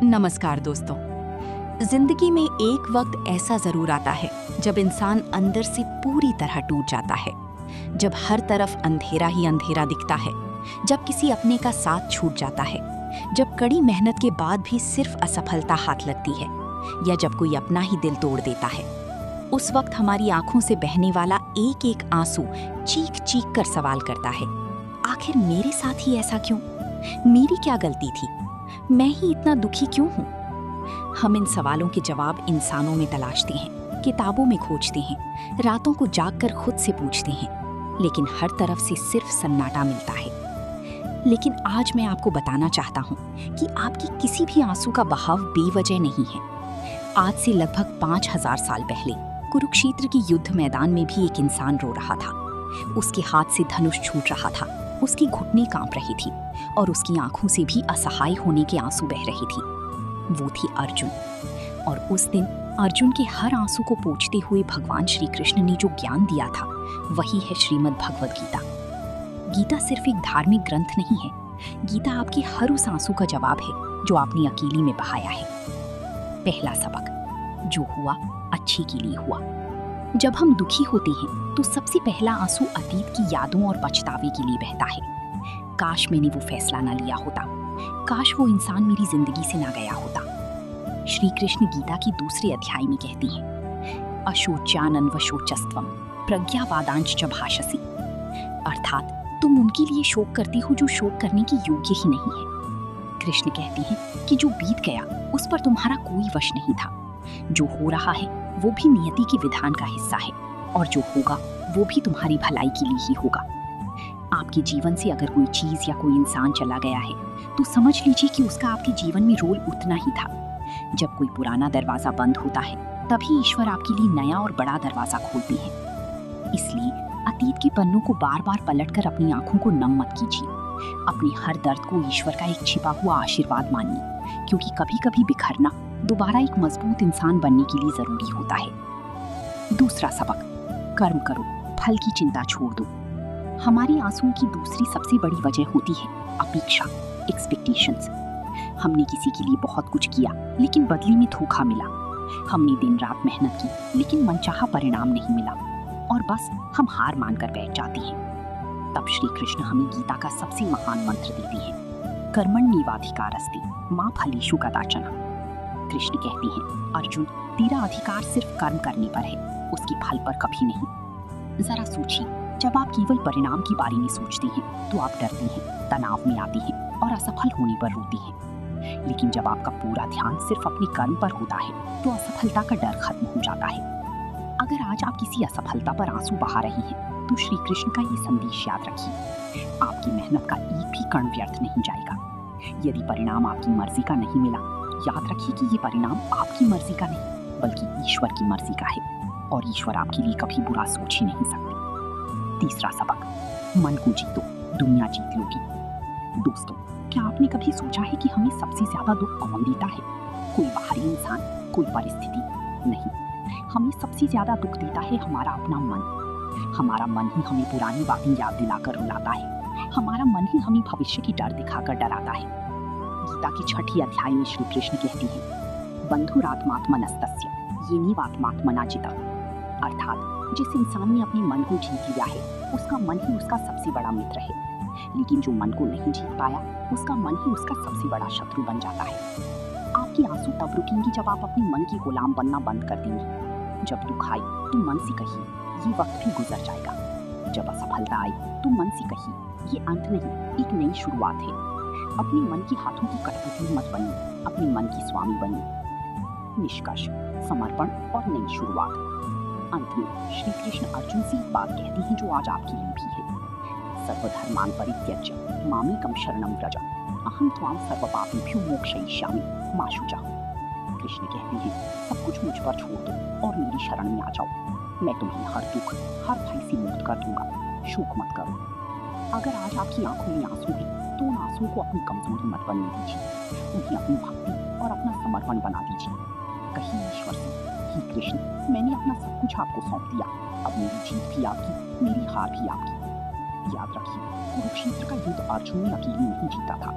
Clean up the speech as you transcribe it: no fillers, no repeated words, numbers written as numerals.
नमस्कार दोस्तों। जिंदगी में एक वक्त ऐसा जरूर आता है जब इंसान अंदर से पूरी तरह टूट जाता है, जब हर तरफ अंधेरा ही अंधेरा दिखता है, जब किसी अपने का साथ छूट जाता है, जब कड़ी मेहनत के बाद भी सिर्फ असफलता हाथ लगती है, या जब कोई अपना ही दिल तोड़ देता है। उस वक्त हमारी आंखों से बहने वाला एक एक आंसू चीख चीख कर सवाल करता है, आखिर मेरे साथ ही ऐसा क्यों? मेरी क्या गलती थी? मैं ही इतना दुखी क्यों हूँ? हम इन सवालों के जवाब इंसानों में तलाशते हैं, किताबों में खोजते हैं, रातों को जागकर खुद से पूछते हैं, लेकिन हर तरफ से सिर्फ सन्नाटा मिलता है। लेकिन आज मैं आपको बताना चाहता हूँ कि आपकी किसी भी आंसू का बहाव बेवजह नहीं है। आज से लगभग 5000 साल पहले कुरुक्षेत्र के युद्ध मैदान में भी एक इंसान रो रहा था। उसके हाथ से धनुष छूट रहा था, उसकी घुटनें कांप रही थी और उसकी आंखों से भी असहाय होने के आंसू बह रही थी। वो थी अर्जुन। और उस दिन अर्जुन के हर आंसू को पोंछते हुए भगवान श्री कृष्ण ने जो ज्ञान दिया था, वही है श्रीमद् भगवद गीता। गीता सिर्फ एक धार्मिक ग्रंथ नहीं है, गीता आपके हर उस आंसू का जवाब है जो आपने अकेले में बहाया है। पहला सबक, जो हुआ अच्छे के लिए हुआ। जब हम दुखी होते हैं तो सबसे पहला आंसू अतीत की यादों और पछतावे के लिए बहता है। काश मैंने वो फैसला ना लिया होता, काश वो इंसान मेरी जिंदगी से ना गया होता। श्री कृष्ण गीता की दूसरे अध्याय में कहती हैं, अशोच्यानन वशोचस्त्वम प्रज्ञावादांश च भाषसी। अर्थात तुम उनके लिए शोक करती हो जो शोक करने के योग्य ही नहीं है। कृष्ण कहते हैं कि जो बीत गया उस पर तुम्हारा कोई वश नहीं था। जो हो रहा है वो भी नियति के विधान का हिस्सा है, और जो होगा वो भी तुम्हारी भलाई के लिए ही होगा। आपके जीवन से अगर कोई चीज या कोई इंसान चला गया है तो समझ लीजिए कि उसका आपके जीवन में रोल उतना ही था। जब कोई पुराना दरवाजा बंद होता है तभी ईश्वर आपके लिए नया और बड़ा दरवाजा खोलते हैं। इसलिए अतीत के पन्नों को बार बार पलटकर अपनी आंखों को नम मत कीजिए। अपने हर दर्द को ईश्वर का एक छिपा हुआ आशीर्वाद मानिए, क्योंकि कभी कभी बिखरना दोबारा एक मजबूत इंसान बनने के लिए जरूरी होता है। दूसरा सबक, कर्म करो, फल की चिंता छोड़ दो। हमारी आंसुओं की दूसरी सबसे बड़ी वजह होती है अपेक्षा, एक्सपेक्टेशंस। हमने किसी के लिए बहुत कुछ किया लेकिन बदले में धोखा मिला। हमने दिन रात मेहनत की लेकिन मनचाहा परिणाम नहीं मिला, और बस हम हार मानकर बैठ जाते हैं। तब श्री कृष्ण हमें गीता का सबसे महान मंत्र देते हैं, कर्मण्येवाधिकारस्ते मा फलेषु कदाचन। कृष्ण कहते हैं, अर्जुन तेरा अधिकार सिर्फ कर्म करने पर है, उसके फल पर कभी नहीं। जरा सोचिए, जब आप केवल परिणाम के बारे में सोचते हैं तो आप डरते हैं, तनाव में आते हैं और असफल होने पर रोते हैं। लेकिन जब आपका पूरा ध्यान सिर्फ अपने कर्म पर होता है तो असफलता का डर खत्म हो जाता है। अगर आज आप किसी असफलता पर आंसू बहा रहे हैं तो श्री कृष्ण का ये संदेश याद रखिए, आपकी मेहनत का एक भी कण व्यर्थ नहीं जाएगा। यदि परिणाम आपकी मर्जी का नहीं मिला, याद रखिए कि ये परिणाम आपकी मर्जी का नहीं बल्कि ईश्वर की मर्जी का है, और ईश्वर आपके लिए कभी बुरा सोच ही नहीं सकते। तीसरा सबक, मन को जीतो, दुनिया जीत लोगी। दोस्तों, क्या आपने कभी सोचा है कि हमें सबसे ज्यादा दुख कौन देता है? कोई बाहरी इंसान, कोई परिस्थिति नहीं। हमें सबसे ज्यादा दुख देता है हमारा अपना मन। हमारा मन ही हमें पुरानी बातें याद दिलाकर रुलाता है। हमारा मन ही हमें भविष्य की डर दिखाकर डराता है। गीता के 6 अध्याय में श्री कृष्ण कहते हैं, बंधुरात्मात्मनस्तस्य येनैवात्मात्मना जितः। अर्थात जिस इंसान ने अपने मन को जीत लिया है उसका मन ही उसका सबसे बड़ा मित्र है, लेकिन जो मन को नहीं जीत पाया उसका मन ही उसका सबसे बड़ा शत्रु बन जाता है। आपके आंसू तब रुकेंगे जब आप अपने मन की गुलाम बनना बंद कर देंगे। जब दुख आए तो मन से कहिए, ये वक्त भी गुजर जाएगा। जब असफलता आए तो मन से कहिए, ये अंत नहीं, एक नई शुरुआत है। अपने मन के हाथों की कठपुतली मत बनिए, अपने मन की स्वामी बनिए। निष्कर्ष, समर्पण और नई शुरुआत। अंत में श्री कृष्ण अर्जुन से एक बात कहते हैं जो आज आपके लिए भी है, सर्वधर्मान् परित्यज्य मामेकं शरणं व्रज अहं त्वां सर्वपापेभ्यो मोक्षयिष्यामि मा शुचः। कृष्ण कहते हैं, सब कुछ मुझ पर छोड़ दो और मेरी शरण में आ जाओ। मैं तुम्हें हर दुख, हर भय से मुक्त कर दूंगा। शोक मत करो। अगर आज आपकी आंखों में आंसू है तो उन आंसुओं को अपनी कमजोरी मत बनने दीजिए, उन्हें अपनी भक्ति और अपना समर्पण बना दीजिए। कहिए ईश्वर से, हे कृष्ण, मैंने अपना सब कुछ आपको सौंप दिया, अब मेरी जीत भी आपकी, मेरी हार भी आपकी। याद रखिए, कुरुक्षेत्र का युद्ध अर्जुन ने अकेले नहीं जीता था,